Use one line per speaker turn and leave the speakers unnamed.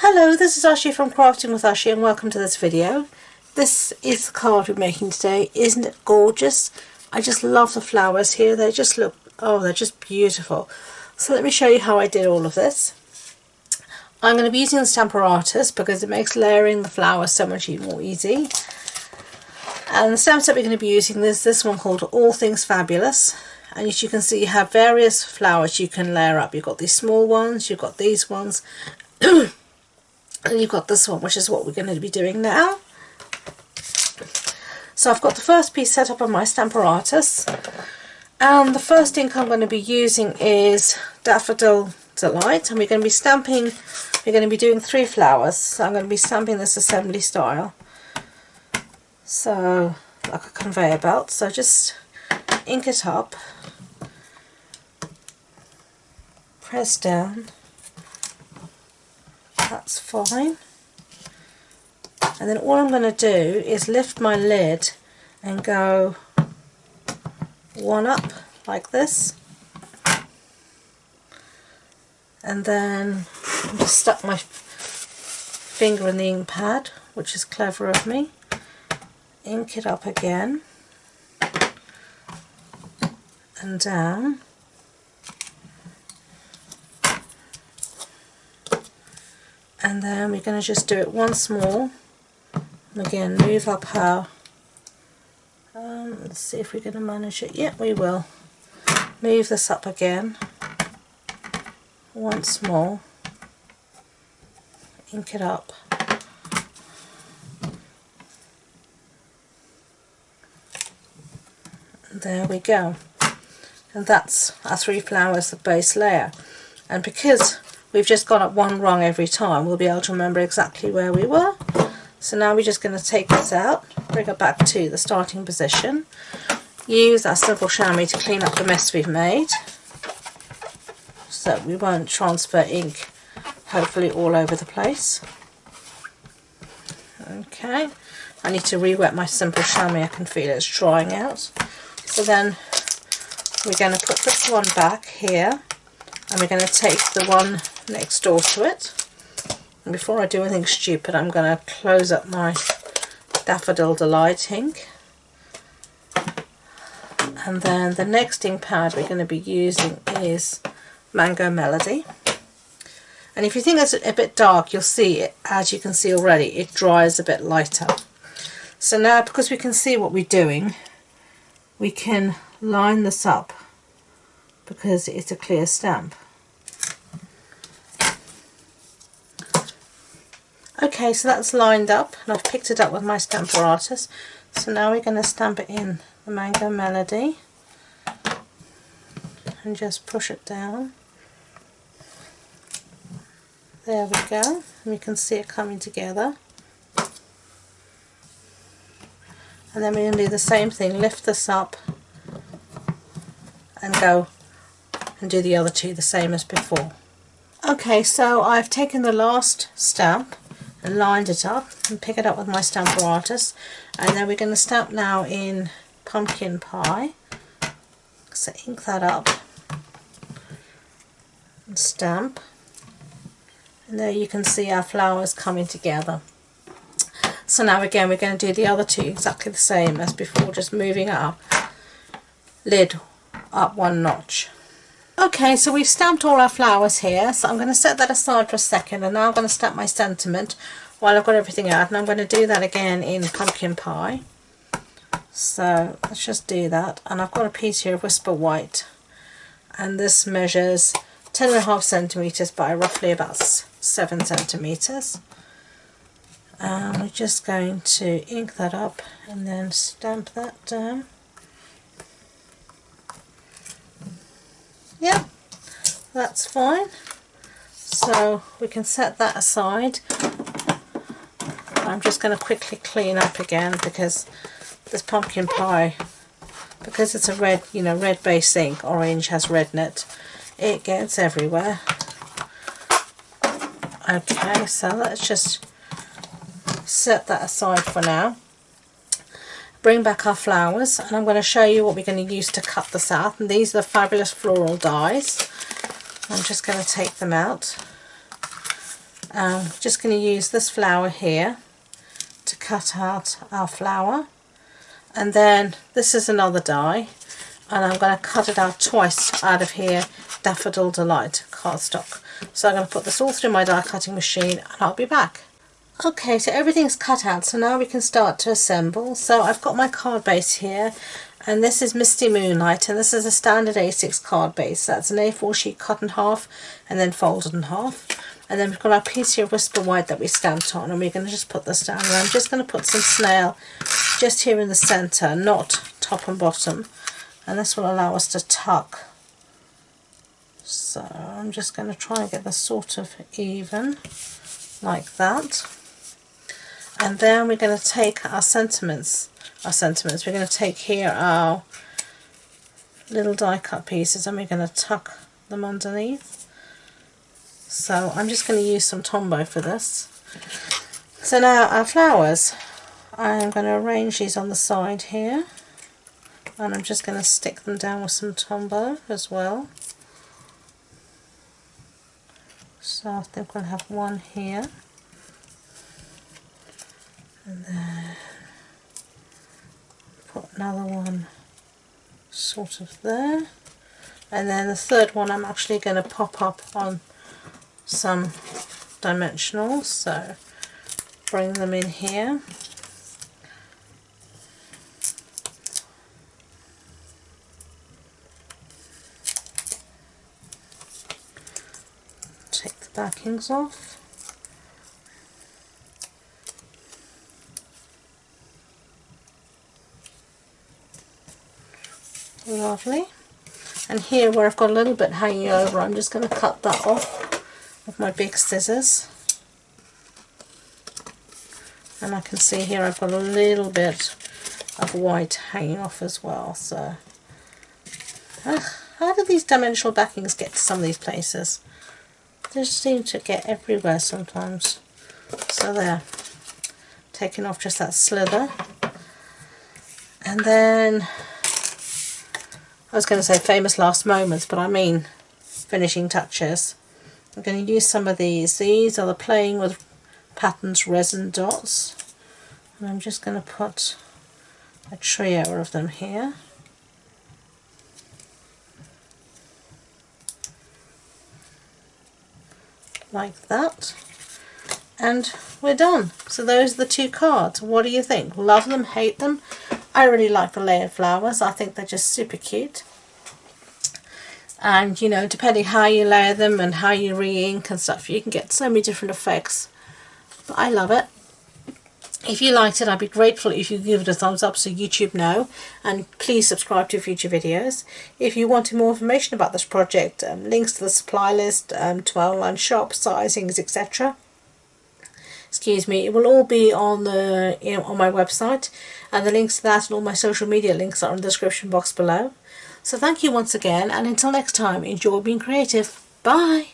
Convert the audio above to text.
Hello, this is Ashi from Crafting with Ashi and welcome to this video. This is the card we're making today. Isn't it gorgeous? I just love the flowers here. They just look, oh, they're just beautiful. So let me show you how I did all of this. I'm going to be using the Stampin' because it makes layering the flowers so much more easy. And the stamps that we're going to be using is this one called All Things Fabulous. And as you can see, you have various flowers you can layer up. You've got these small ones, you've got these ones, and you've got this one, which is what we're going to be doing now. So I've got the first piece set up on my Stampin', and the first ink I'm going to be using is Daffodil Delight, and we're going to be stamping, we're going to be doing 3 flowers, so I'm going to be stamping this assembly style, so like a conveyor belt. So just ink it up, press down, that's fine, and then all I'm going to do is lift my lid and go one up like this, and then I just stuck my finger in the ink pad, which is clever of me. Ink it up again and down, and then we're going to just do it once more. And again, move up her. Let's see if we're going to manage it. Yeah, we will. Move this up again once more, ink it up, and there we go. And that's our 3 flowers, the base layer. And because we've just gone up one rung every time, we'll be able to remember exactly where we were. So now we're just going to take this out, bring it back to the starting position, use our simple chamois to clean up the mess we've made, so we won't transfer ink hopefully all over the place. Okay, I need to re-wet my simple chamois, I can feel it's drying out. So then we're going to put this one back here, and we're going to take the one next door to it. And before I do anything stupid, I'm going to close up my Daffodil Delight ink. And then the next ink pad we're going to be using is Mango Melody. And if you think it's a bit dark, you'll see it, as you can see already, it dries a bit lighter. So now, because we can see what we're doing, we can line this up because it's a clear stamp. Okay, so that's lined up, and I've picked it up with my Stampin'. So now we're going to stamp it in the Mango Melody and just push it down. There we go, and we can see it coming together. And then we're going to do the same thing, lift this up and go and do the other 2 the same as before. Okay, so I've taken the last stamp and lined it up and pick it up with my Stampin', and then we're going to stamp now in Pumpkin Pie. So ink that up and stamp, and there you can see our flowers coming together. So now again we're going to do the other 2 exactly the same as before, just moving our lid up one notch. Okay, so we've stamped all our flowers here, so I'm going to set that aside for a second, and now I'm going to stamp my sentiment while I've got everything out, and I'm going to do that again in Pumpkin Pie. So let's just do that, and I've got a piece here of Whisper White, and this measures 10.5 centimetres by roughly about 7 centimetres. And we're just going to ink that up and then stamp that down. Yep, that's fine. So we can set that aside. I'm just going to quickly clean up again because this Pumpkin Pie, because it's a red, red base ink, orange has red in it, it gets everywhere. Okay, so let's just set that aside for now. Bring back our flowers, and I'm going to show you what we're going to use to cut this out. And these are the fabulous floral dies. I'm just going to take them out. Just going to use this flower here to cut out our flower, and then this is another die, and I'm going to cut it out twice out of here, Daffodil Delight cardstock. So I'm going to put this all through my die cutting machine and I'll be back. Okay, so everything's cut out, so now we can start to assemble. So I've got my card base here, and this is Misty Moonlight, and this is a standard A6 card base. That's an A4 sheet cut in half and then folded in half. And then we've got our piece here of Whisper White that we stamped on, and we're going to just put this down. And I'm just going to put some snail just here in the centre, not top and bottom, and this will allow us to tuck. So I'm just going to try and get this sort of even, like that. And then we're going to take our sentiments. We're going to take here our little die cut pieces, and we're going to tuck them underneath. So I'm just going to use some Tombow for this. So now our flowers, I'm going to arrange these on the side here, and I'm just going to stick them down with some Tombow as well. So I think we'll have one here, and then put another one sort of there, and then the third one I'm actually going to pop up on some dimensionals, so bring them in here. Take the backings off. Lovely. And here where I've got a little bit hanging over, I'm just going to cut that off with my big scissors, and I can see here I've got a little bit of white hanging off as well. So how do these dimensional backings get to some of these places? They just seem to get everywhere sometimes. So there, taking off just that slither. And then I was going to say famous last moments, but I mean finishing touches. I'm going to use some of these. These are the Playing with Patterns resin dots, and I'm just going to put a trio of them here. Like that. And we're done. So those are the two cards. What do you think? Love them, hate them? I really like the layered flowers. I think they're just super cute. And you know, depending how you layer them and how you re-ink and stuff, you can get so many different effects. But I love it. If you liked it, I'd be grateful if you give it a thumbs up so YouTube know, and please subscribe to future videos. If you wanted more information about this project, links to the supply list, to my online shop, sizings, etc. Excuse me, it will all be on the on my website, and the links to that and all my social media links are in the description box below. So thank you once again, and until next time, enjoy being creative. Bye!